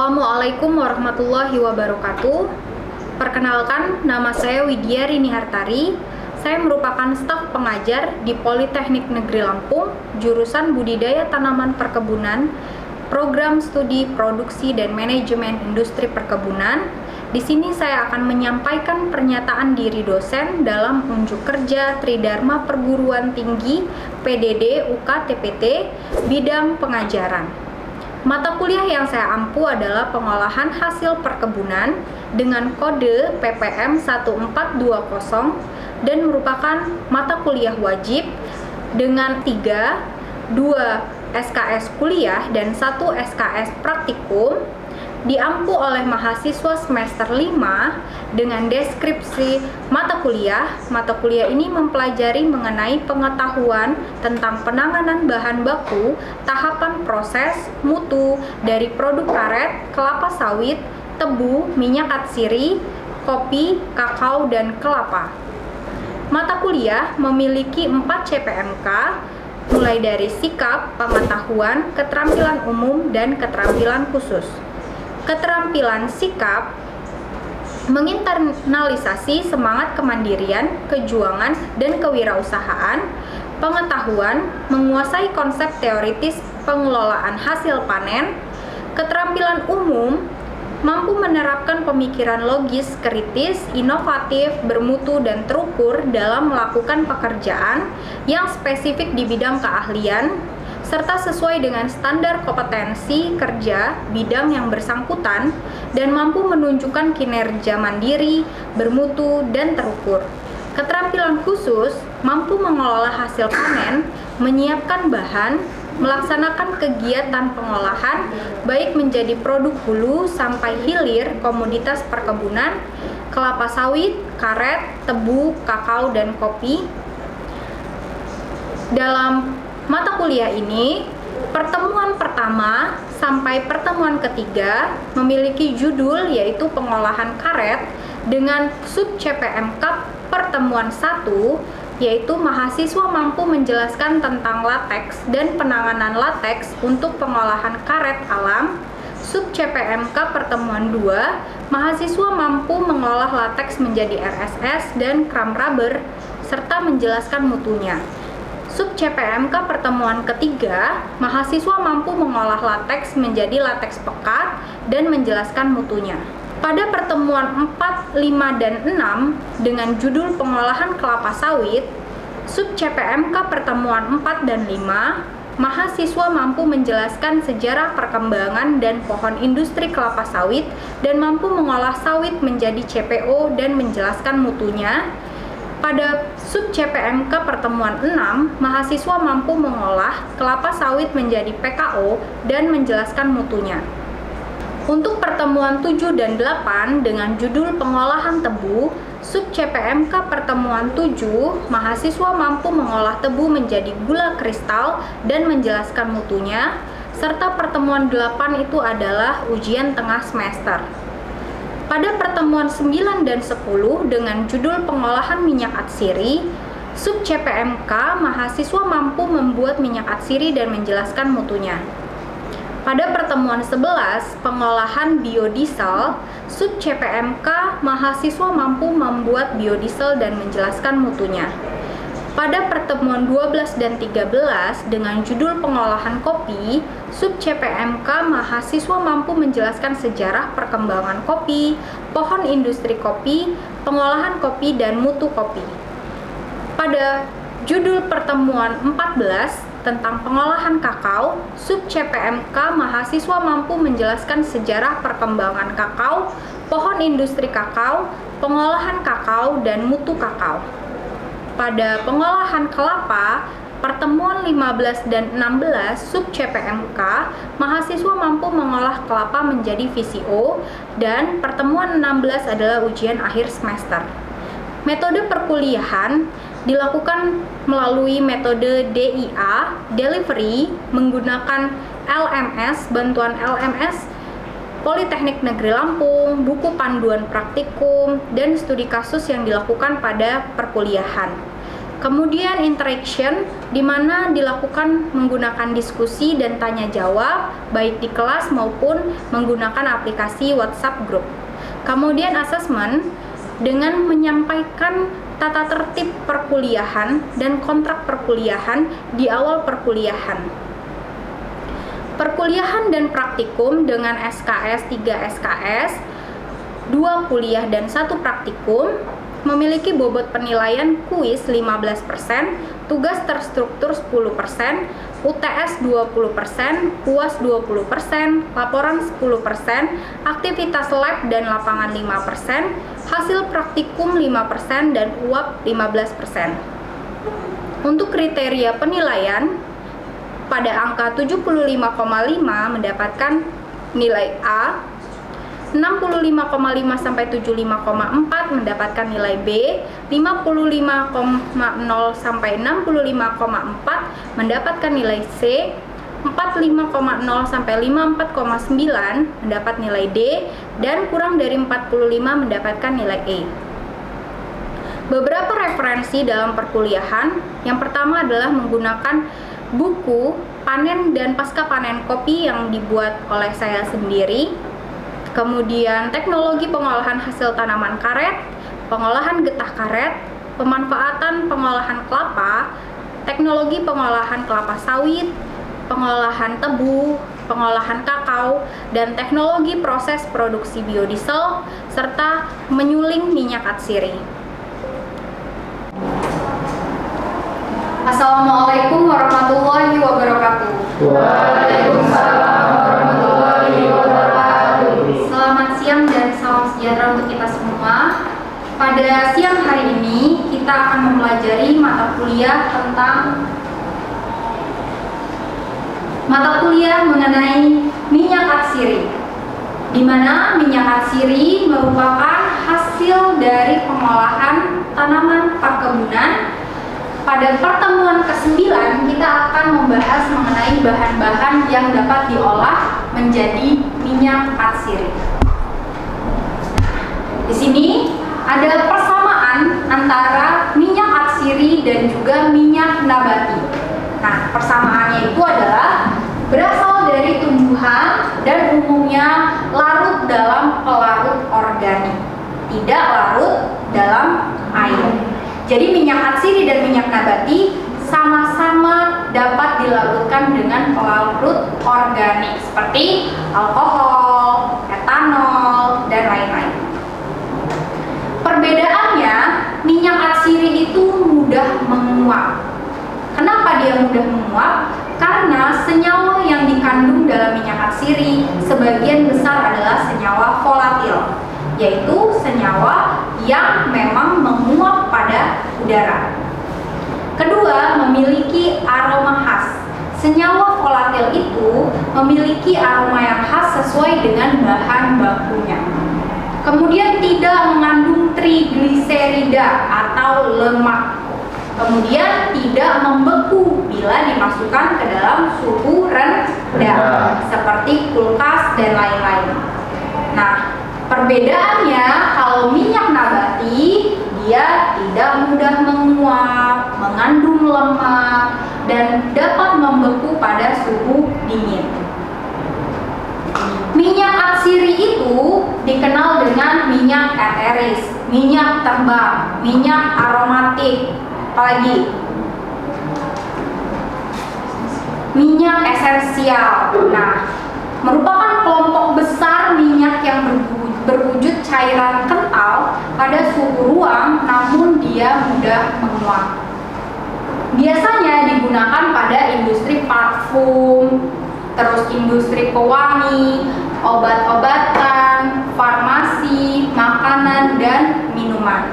Assalamualaikum warahmatullahi wabarakatuh. Perkenalkan, nama saya Widya Rini Hartari. Saya merupakan staf pengajar di Politeknik Negeri Lampung, jurusan Budidaya Tanaman Perkebunan, Program Studi Produksi dan Manajemen Industri Perkebunan. Di sini saya akan menyampaikan pernyataan diri dosen dalam unjuk kerja Tridharma Perguruan Tinggi PDD UK TPT bidang pengajaran. Mata kuliah yang saya ampu adalah pengolahan hasil perkebunan dengan kode PPM 1420 dan merupakan mata kuliah wajib dengan 2 SKS kuliah dan 1 SKS praktikum, diampu oleh mahasiswa semester 5 dengan deskripsi mata kuliah. Mata kuliah ini mempelajari mengenai pengetahuan tentang penanganan bahan baku, tahapan proses, mutu dari produk karet, kelapa sawit, tebu, minyak atsiri, kopi, kakao, dan kelapa. Mata kuliah memiliki 4 CPMK, mulai dari sikap, pengetahuan, keterampilan umum, dan keterampilan khusus. Keterampilan sikap menginternalisasi semangat kemandirian, kejuangan, dan kewirausahaan. Pengetahuan menguasai konsep teoritis pengelolaan hasil panen. Keterampilan umum mampu menerapkan pemikiran logis, kritis, inovatif, bermutu, dan terukur dalam melakukan pekerjaan yang spesifik di bidang keahlian, serta sesuai dengan standar kompetensi kerja bidang yang bersangkutan dan mampu menunjukkan kinerja mandiri, bermutu, dan terukur. Keterampilan khusus mampu mengelola hasil panen, menyiapkan bahan, melaksanakan kegiatan pengolahan baik menjadi produk hulu sampai hilir komoditas perkebunan, kelapa sawit, karet, tebu, kakao, dan kopi. Dalam mata kuliah ini, pertemuan pertama sampai pertemuan ketiga memiliki judul yaitu pengolahan karet dengan sub CPMK pertemuan 1 yaitu mahasiswa mampu menjelaskan tentang lateks dan penanganan lateks untuk pengolahan karet alam. Sub CPMK pertemuan 2, mahasiswa mampu mengolah lateks menjadi RSS dan kram rubber serta menjelaskan mutunya. Sub CPMK pertemuan ketiga, mahasiswa mampu mengolah lateks menjadi lateks pekat dan menjelaskan mutunya. Pada pertemuan 4, 5, dan 6 dengan judul pengolahan kelapa sawit, sub CPMK pertemuan 4 dan 5, mahasiswa mampu menjelaskan sejarah perkembangan dan pohon industri kelapa sawit dan mampu mengolah sawit menjadi CPO dan menjelaskan mutunya. Pada sub CPMK pertemuan 6, mahasiswa mampu mengolah kelapa sawit menjadi PKO dan menjelaskan mutunya. Untuk pertemuan 7 dan 8 dengan judul pengolahan tebu, sub CPMK pertemuan 7, mahasiswa mampu mengolah tebu menjadi gula kristal dan menjelaskan mutunya, serta pertemuan 8 itu adalah ujian tengah semester. Pada pertemuan 9 dan 10 dengan judul pengolahan minyak atsiri, sub CPMK mahasiswa mampu membuat minyak atsiri dan menjelaskan mutunya. Pada pertemuan 11 pengolahan biodiesel, sub CPMK mahasiswa mampu membuat biodiesel dan menjelaskan mutunya. Pada pertemuan 12 dan 13 dengan judul pengolahan kopi, sub CPMK mahasiswa mampu menjelaskan sejarah perkembangan kopi, pohon industri kopi, pengolahan kopi, dan mutu kopi. Pada judul pertemuan 14 tentang pengolahan kakao, sub CPMK mahasiswa mampu menjelaskan sejarah perkembangan kakao, pohon industri kakao, pengolahan kakao, dan mutu kakao. Pada pengolahan kelapa, pertemuan 15 dan 16 sub CPMK, mahasiswa mampu mengolah kelapa menjadi VCO dan pertemuan 16 adalah ujian akhir semester. Metode perkuliahan dilakukan melalui metode DIA, Delivery, menggunakan LMS, bantuan LMS Politeknik Negeri Lampung, buku panduan praktikum, dan studi kasus yang dilakukan pada perkuliahan. Kemudian interaction, di mana dilakukan menggunakan diskusi dan tanya jawab, baik di kelas maupun menggunakan aplikasi WhatsApp Group. Kemudian assessment, dengan menyampaikan tata tertib perkuliahan dan kontrak perkuliahan di awal perkuliahan. Perkuliahan dan praktikum dengan SKS 3 SKS, 2 kuliah dan 1 praktikum, memiliki bobot penilaian kuis 15%, tugas terstruktur 10%, UTS 20%, UAS 20%, laporan 10%, aktivitas lab dan lapangan 5%, hasil praktikum 5% dan UAP 15%. Untuk kriteria penilaian, pada angka 75,5 mendapatkan nilai A, 65,5 sampai 75,4 mendapatkan nilai B, 55,0 sampai 65,4 mendapatkan nilai C, 45,0 sampai 54,9 mendapat nilai D, dan kurang dari 45 mendapatkan nilai E. Beberapa referensi dalam perkuliahan, yang pertama adalah menggunakan buku panen dan pasca panen kopi yang dibuat oleh saya sendiri. Kemudian teknologi pengolahan hasil tanaman karet, pengolahan getah karet, pemanfaatan pengolahan kelapa, teknologi pengolahan kelapa sawit, pengolahan tebu, pengolahan kakao, dan teknologi proses produksi biodiesel, serta menyuling minyak atsiri. Assalamualaikum warahmatullahi wabarakatuh. Waalaikumsalam warahmatullahi wabarakatuh. Selamat siang dan salam sejahtera untuk kita semua. Pada siang hari ini kita akan mempelajari mata kuliah tentang mengenai minyak atsiri, di mana minyak atsiri merupakan hasil dari pengolahan tanaman perkebunan. Pada pertemuan ke-9 kita akan membahas mengenai bahan-bahan yang dapat diolah menjadi minyak atsiri. Di sini ada persamaan antara minyak atsiri dan juga minyak nabati. Nah, persamaannya itu adalah berasal dari tumbuhan dan umumnya larut dalam pelarut organik, tidak larut dalam air. Jadi minyak atsiri dan minyak nabati sama-sama dapat dilarutkan dengan pelarut organik seperti alkohol, etanol, dan lain-lain. Perbedaannya, minyak atsiri itu mudah menguap. Kenapa dia mudah menguap? Karena senyawa yang dikandung dalam minyak atsiri sebagian besar adalah senyawa volatil, yaitu senyawa yang memang menguap pada udara. Kedua, memiliki aroma khas. Senyawa volatil itu memiliki aroma yang khas sesuai dengan bahan bakunya. Kemudian tidak mengandung trigliserida atau lemak. Kemudian tidak membeku bila dimasukkan ke dalam suhu rendah seperti kulkas dan lain-lain. Nah, perbedaannya kalau minyak nabati dia tidak mudah menguap, mengandung lemak, dan dapat membeku pada suhu dingin. Minyak atsiri itu dikenal dengan minyak eteris, minyak terbang, minyak aromatik, apalagi minyak esensial. Nah, merupakan kelompok besar minyak yang berwujud cairan kental pada suhu ruang, namun dia mudah menguap. Biasanya digunakan pada industri parfum, terus industri pewangi, obat-obatan, farmasi, makanan, dan minuman.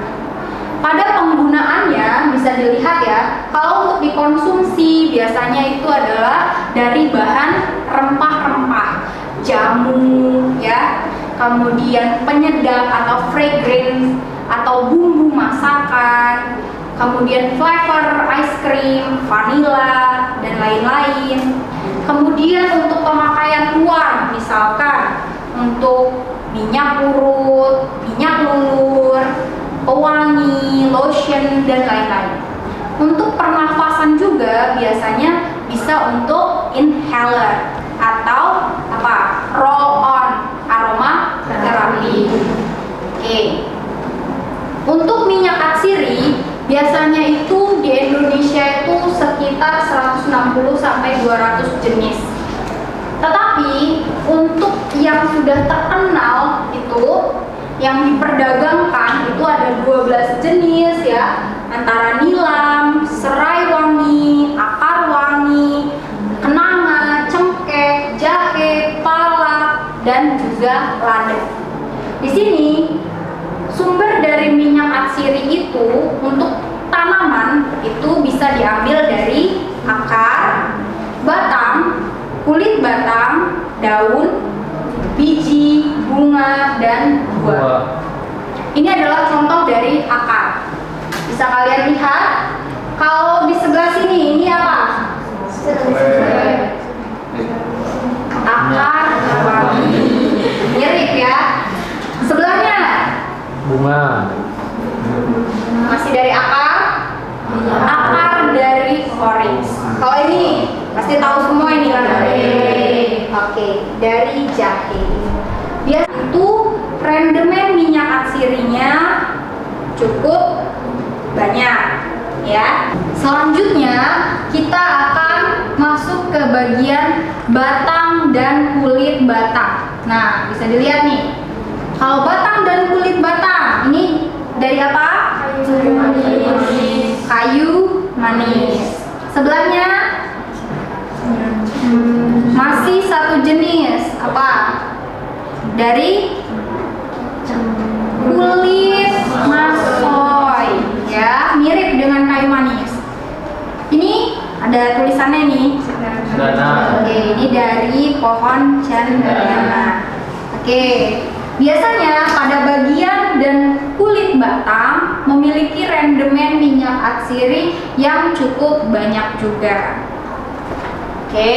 Pada penggunaannya bisa dilihat ya, kalau untuk dikonsumsi biasanya itu adalah dari bahan rempah-rempah, jamu ya, kemudian penyedap atau fragrance atau bumbu masakan, kemudian flavor ice cream, vanilla, dan lain-lain. Kemudian untuk pemakaian luar, misalkan untuk minyak urut, minyak lulur, pewangi, lotion, dan lain-lain. Untuk pernafasan juga biasanya bisa untuk inhaler atau apa? Roll on aroma terapi. Oke. Untuk minyak atsiri biasanya itu di Indonesia itu sekitar 160 sampai 200 jenis. Tetapi untuk yang sudah terkenal itu yang diperdagangkan itu ada 12 jenis ya, antara nilam, serai wangi, akar wangi, kenanga, cengkeh, jahe, pala, dan juga lada. Di sini sumber dari minyak atsiri itu untuk tanaman itu bisa diambil dari akar, batang, kulit batang, daun, biji, bunga, dan buah. Ini adalah contoh dari akar. Bisa kalian lihat, kalau di sebelah sini ini apa? Akar wangi. Mirip ya. Sebelahnya bunga. masih dari akar, akar dari orange. Kalau ini pasti tahu semua ini kan? Oke, dari jahe. Dia itu rendemen minyak atsirinya cukup banyak ya. Selanjutnya kita akan masuk ke bagian batang dan kulit batang. Nah, bisa dilihat nih. Kalau batang dan kulit batang ini dari apa? Kayu manis. Kayu manis. Sebelahnya masih satu jenis apa? Dari kulit masoy ya, mirip dengan kayu manis. Ini ada tulisannya nih. Oke, ini dari pohon cendana. Oke, biasanya pada bagian dan kulit batang memiliki rendemen minyak atsiri yang cukup banyak juga. Oke,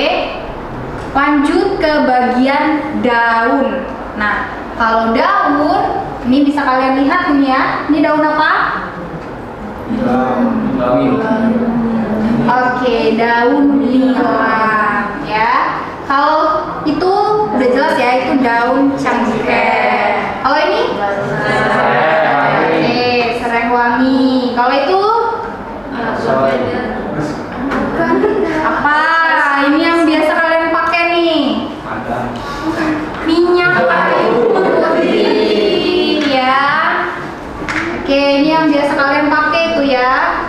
lanjut ke bagian daun. Nah, kalau daun, ini bisa kalian lihat nih ya. Ini daun apa? Oke, daun nilam ya. Kalau itu udah jelas ya, itu daun cengkeh. Kalau ini? Oke, serai wangi. Kalau itu? Apa? Ini yang biasa kalian pakai nih. Minyak kayu putih ya. Oke, ini yang biasa kalian pakai itu ya.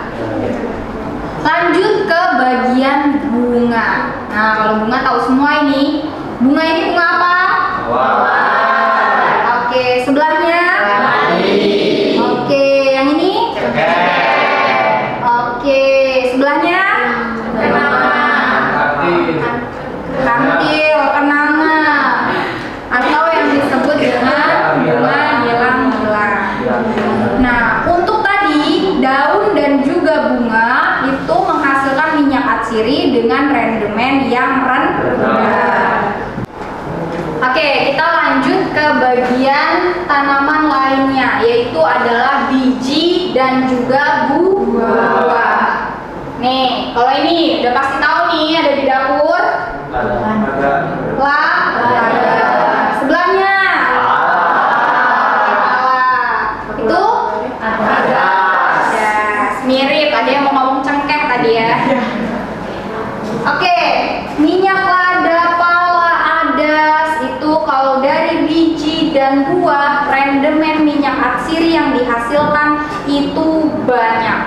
Lanjut ke bagian bunga. Nah, kalau bunga tahu semua ini. Bunga ini bunga apa? Oke, sebelahnya? Oke, yang ini? Oke, sebelahnya? Kantil, kenanga, atau yang disebut dengan bunga nilam-nilam. Nah, untuk tadi daun dan juga bunga itu menghasilkan minyak atsiri dengan rendemen yang rendah. Oke, kita lanjut ke bagian tanaman lainnya, yaitu adalah biji dan juga buah. Nih, kalau ini udah pasti tahu nih, ada di dapur. Lada. Sebelahnya. Itu ada. Mirip, ada yang mau ngomong cengkeh tadi ya. Oke, minyak lada, pala, adas itu kalau dari biji dan buah, rendemen minyak atsiri yang dihasilkan itu banyak,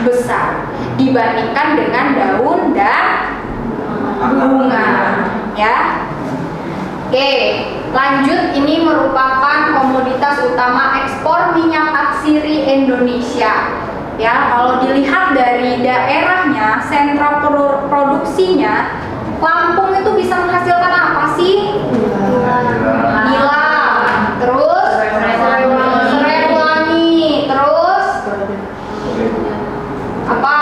besar dibandingkan dengan daun dan bunga ya. Oke, lanjut. Ini merupakan komoditas utama ekspor minyak atsiri Indonesia ya. Kalau dilihat dari daerahnya, sentra produksinya, Lampung itu bisa menghasilkan apa sih? Nilam, terus serai wangi, terus apa?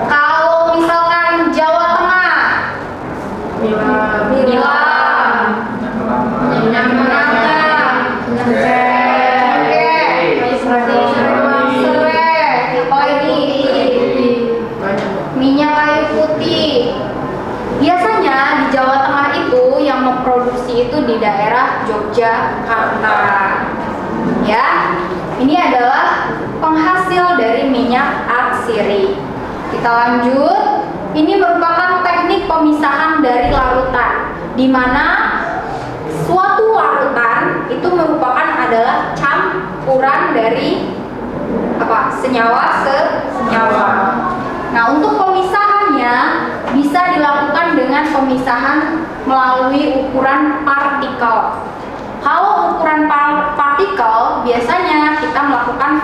Kalau misalkan Jawa Tengah, nilam, minyak menanga, oke, Jakarta. Ya, ini adalah penghasil dari minyak atsiri. Kita lanjut. Ini merupakan teknik pemisahan dari larutan, di mana suatu larutan itu merupakan adalah campuran dari senyawa senyawa. Nah, untuk pemisahannya bisa dilakukan dengan pemisahan melalui ukuran partikel. Kalau ukuran partikel biasanya kita melakukan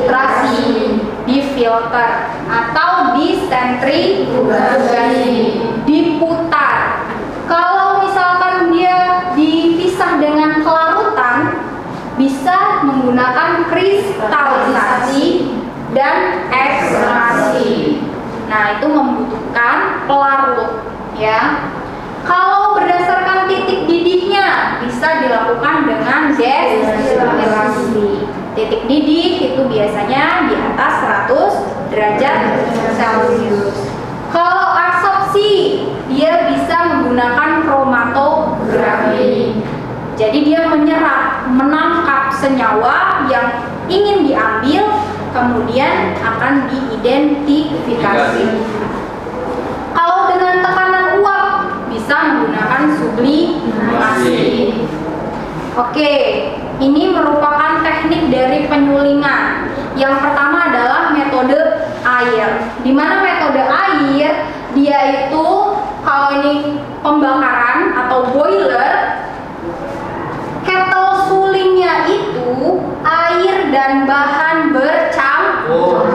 filtrasi, di filter atau di sentrifugasi, diputar. Kalau misalkan dia dipisah dengan kelarutan, bisa menggunakan kristalisasi dan ekstraksi. Nah, itu membutuhkan pelarut, ya. Kalau berdasarkan titik didihnya bisa dilakukan dengan destilasi. Titik didih itu biasanya di atas 100 derajat Celcius. Kalau absorpsi, dia bisa menggunakan kromatografi. Jadi dia menyerap, menangkap senyawa yang ingin diambil, kemudian akan diidentifikasi. Kalau dengan tekanan uap, bisa menggunakan sublimasi. Oke, ini merupakan teknik dari penyulingan. Yang pertama adalah metode air. Di mana metode air, dia itu kalau ini pembakaran atau boiler, kettle sulingnya itu air dan bahan bercampur.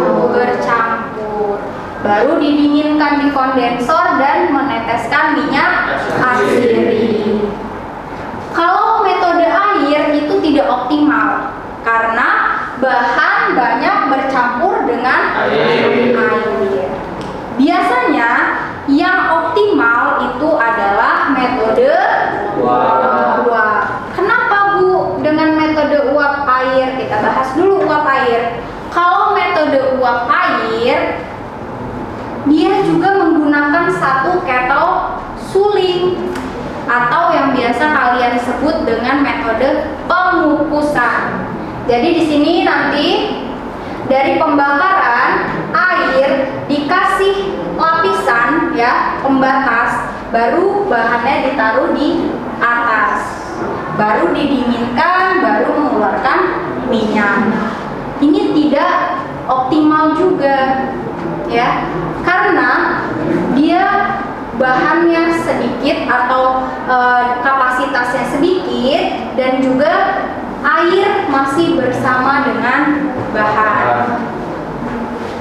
Baru didinginkan di kondensor dan meneteskan minyak atsiri. Kalau metode air itu tidak optimal karena bahan banyak bercampur dengan air. Biasanya yang optimal itu adalah metode uap. Kenapa Bu dengan metode uap air? Kita bahas dulu uap air. Kalau metode uap air, dia juga menggunakan satu kettle suling atau yang biasa kalian sebut dengan metode pengukusan. Jadi di sini nanti dari pembakaran air dikasih lapisan ya, pembatas, baru bahannya ditaruh di atas. Baru didinginkan, baru mengeluarkan minyak. Ini tidak optimal juga ya. Karena dia bahannya sedikit atau kapasitasnya sedikit dan juga air masih bersama dengan bahan.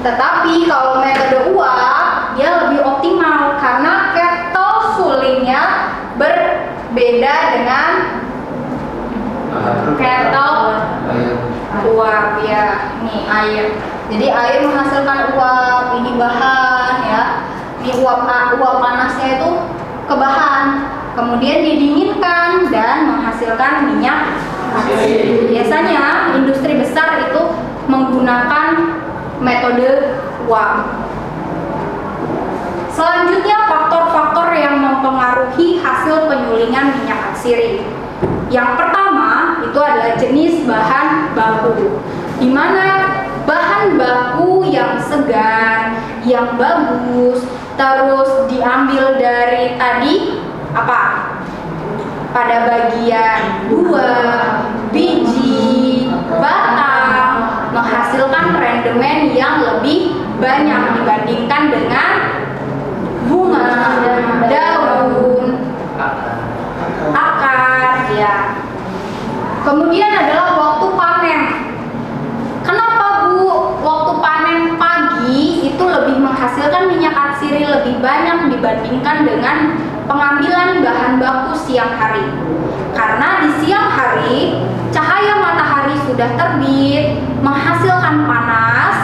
Tetapi kalau metode uap dia lebih optimal karena kettle sulingnya berbeda dengan kettle uap ya. Ini air. Jadi air menghasilkan uap, ini bahan ya. Ini uap panasnya itu ke bahan, kemudian didinginkan dan menghasilkan minyak atsiri. Biasanya industri besar itu menggunakan metode uap. Selanjutnya faktor-faktor yang mempengaruhi hasil penyulingan minyak atsiri. Yang pertama itu adalah jenis bahan baku, di mana bahan baku yang segar, yang bagus, terus diambil dari tadi apa? Pada bagian buah, biji, batang, menghasilkan rendemen yang lebih banyak dibandingkan dengan bunga, daun, akar, ya. Kemudian adalah waktu panen. Kenapa Bu waktu panen pagi itu lebih menghasilkan minyak atsiri lebih banyak dibandingkan dengan pengambilan bahan baku siang hari? Karena di siang hari cahaya matahari sudah terbit, menghasilkan panas,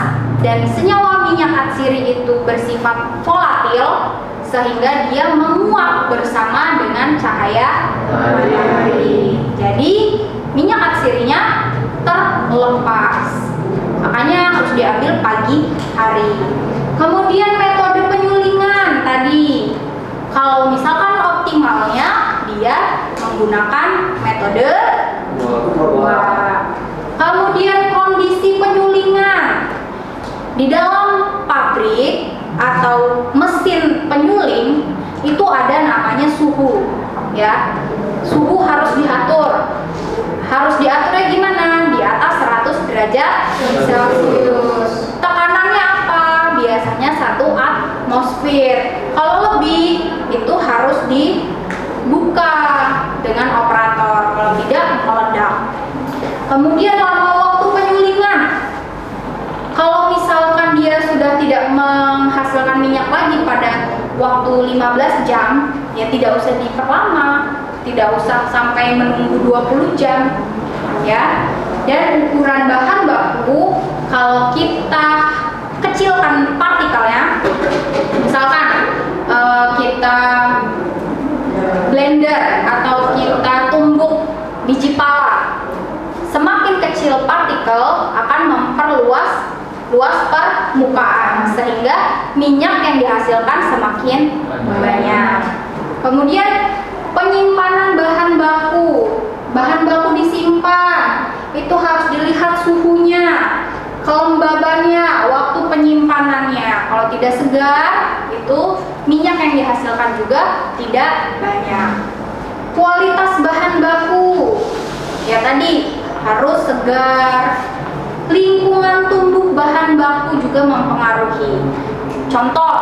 dan senyawa minyak atsiri itu bersifat volatil sehingga dia menguap bersama dengan cahaya matahari. Jadi minyak atsirinya terlepas. Makanya harus diambil pagi hari. Kemudian metode penyulingan tadi. Kalau misalkan optimalnya dia menggunakan metode Dua. Kemudian kondisi penyulingan. Di dalam pabrik atau mesin penyuling itu ada namanya suhu, ya. Suhu harus diatur. Harus diaturnya gimana? Di atas 100 derajat Celcius. Tekanannya apa? Biasanya 1 atmosfer. Kalau lebih itu harus dibuka dengan operator. Kalau tidak meledak. Kemudian lama waktu penyulingan. Kalau misalkan dia sudah tidak menghasilkan minyak lagi pada waktu 15 jam, ya tidak usah diperlama, tidak usah sampai menunggu 20 jam, ya. Dan ukuran bahan baku kalau kita kecilkan partikelnya, misalkan kita blender atau kita tumbuk biji pala, semakin kecil partikel akan memperluas permukaan sehingga minyak yang dihasilkan semakin banyak. Kemudian penyimpanan bahan baku disimpan itu harus dilihat suhunya, kelembabannya, waktu penyimpanannya. Kalau tidak segar itu minyak yang dihasilkan juga tidak banyak. Kualitas bahan baku ya tadi harus segar. Lingkungan tumbuh bahan baku juga mempengaruhi. Contoh,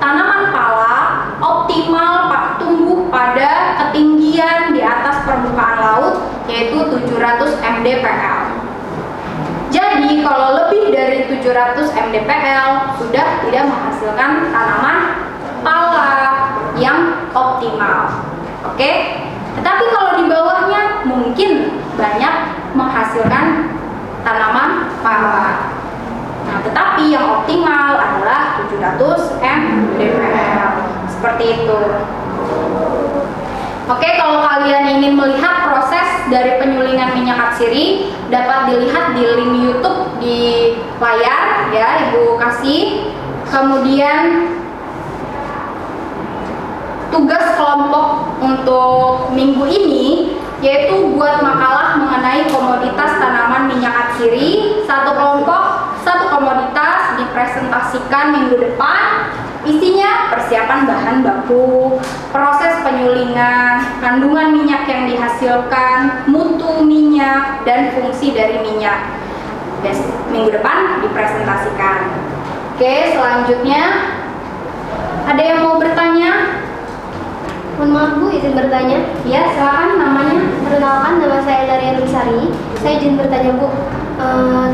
tanaman pala optimal tumbuh pada ketinggian di atas permukaan laut yaitu 700 mdpl. Jadi kalau lebih dari 700 mdpl sudah tidak menghasilkan tanaman pala yang optimal. Oke? Tetapi kalau di bawahnya mungkin banyak menghasilkan tanaman pala. Nah, tetapi yang optimal adalah 700 mdpl. Seperti itu. Oke, kalau kalian ingin melihat proses dari penyulingan minyak atsiri, dapat dilihat di link YouTube di layar ya, Ibu kasih. Kemudian tugas kelompok untuk minggu ini yaitu buat makalah mengenai komoditas tanaman minyak atsiri. Satu kelompok, satu komoditas dipresentasikan minggu depan. Isinya persiapan bahan baku, proses penyulingan, kandungan minyak yang dihasilkan, mutu minyak, dan fungsi dari minyak. Minggu depan dipresentasikan. Oke, selanjutnya ada yang mau bertanya? Mohon maaf Bu, izin bertanya. Ya, silakan namanya. Perkenalkan, nama saya Daria Nulisari. Saya izin bertanya Bu,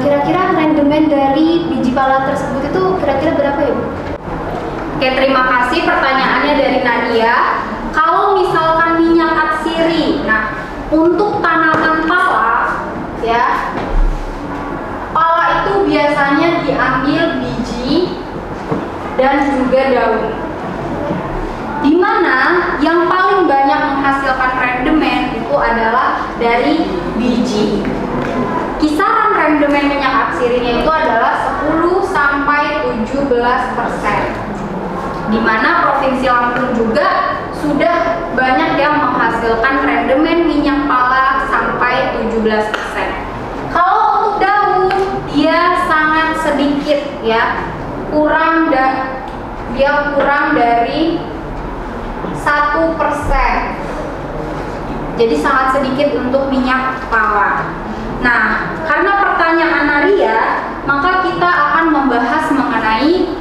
kira-kira rendemen dari biji pala tersebut itu kira-kira berapa ya Bu? Oke, terima kasih pertanyaannya dari Nadia. Kalau misalkan minyak atsiri, nah untuk tanaman pala, ya, pala itu biasanya diambil biji dan juga daun. Dimana yang paling banyak menghasilkan rendemen itu adalah dari biji. Kisaran rendemen minyak atsirinya itu adalah 10-17%. Dimana Provinsi Lampung juga sudah banyak yang menghasilkan rendemen minyak pala sampai 17%. Kalau untuk daun, dia sangat sedikit ya, dia kurang dari 1%. Jadi sangat sedikit untuk minyak pala. Nah, karena pertanyaan Nadia, maka kita akan membahas mengenai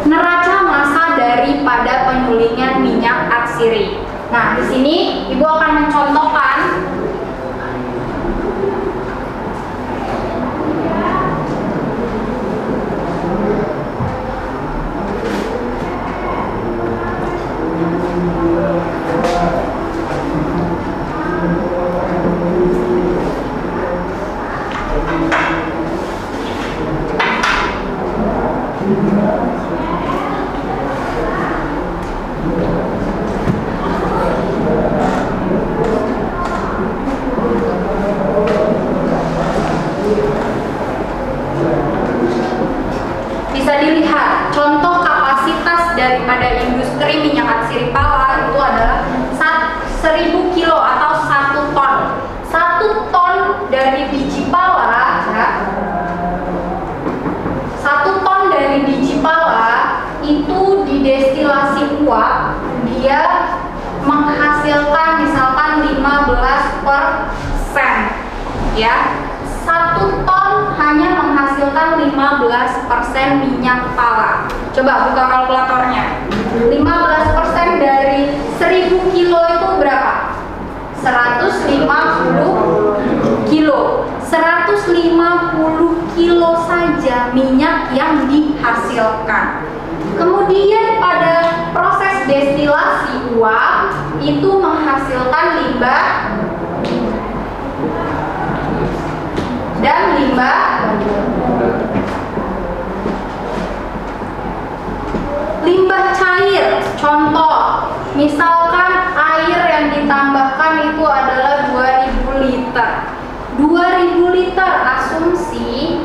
neraca massa daripada penyulingan minyak atsiri. Nah, di sini Ibu akan mencontohkan daripada industri minyak atsiri pala itu adalah 1000 kilo atau 1 ton. 1 ton dari biji pala ya. 1 ton dari biji pala itu didestilasi uap, dia menghasilkan misalkan 15%, ya. 1 ton hanya menghasilkan 15% minyak pala. Coba buka kalkulatornya. 15% dari 1000 kilo itu berapa? 150 kilo. 150 kilo saja minyak yang dihasilkan. Kemudian pada proses destilasi uap itu menghasilkan limbah dan limbah cair. Contoh, misalkan air yang ditambahkan itu adalah 2000 liter. 2000 liter asumsi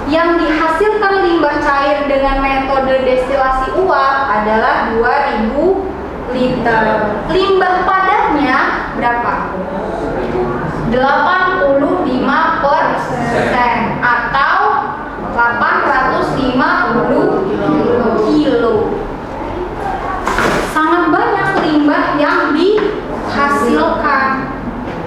yang dihasilkan limbah cair dengan metode destilasi uap adalah 2000 liter. Limbah padatnya berapa? 85% atau 850 kilo. Sangat banyak limbah yang dihasilkan.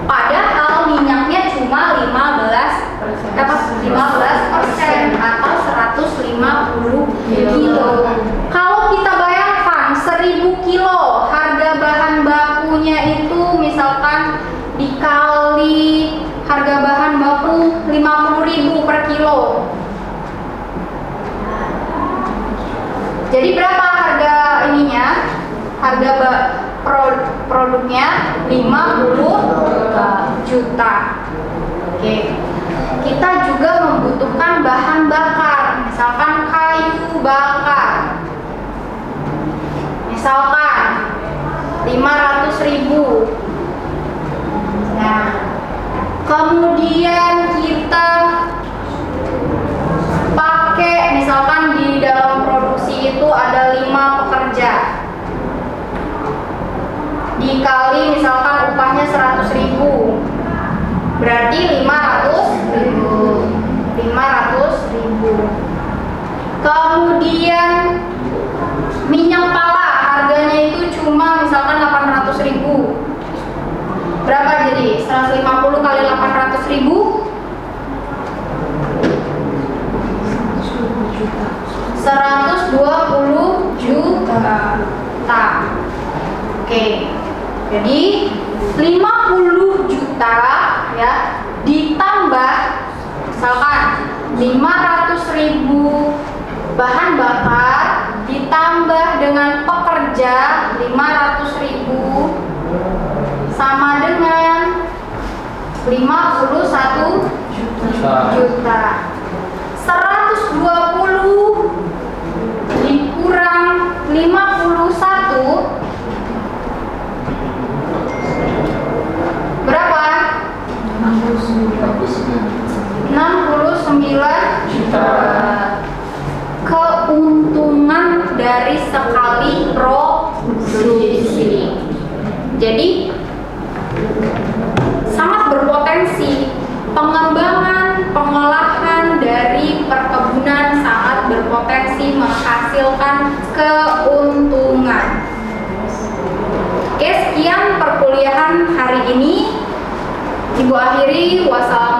Padahal minyaknya cuma 15% atau 150 kilo. Kalau kita bayangkan 1000 kilo harga bahan bakunya itu misalkan dikali harga bahan baku 50.000 per kilo. Jadi berapa harga ininya? Harga produknya 50 juta. Oke. Kita juga membutuhkan bahan bakar, misalkan kayu bakar. Misalkan 500.000. Nah, kemudian kita pakai misalkan di dalam produksi itu ada 5 pekerja. Dikali misalkan upahnya 100.000. Berarti 500.000. Kemudian minyak pala harganya itu cuma misalkan 800.000. Berapa jadi? 150 kali 800.000? 120 juta. Oke. Jadi 50 juta ya ditambah misalkan 500.000 bahan bakar ditambah dengan pekerja 500.000 sama dengan 51 juta. 120 dikurang 51 berapa? 69 juta. Keuntungan dari sekali produksi. Jadi sangat berpotensi. Pengembangan pengolahan dari perkebunan sangat berpotensi menghasilkan keuntungan. Oke, sekian perkuliahan hari ini. Ibu akhiri, wassalamualaikum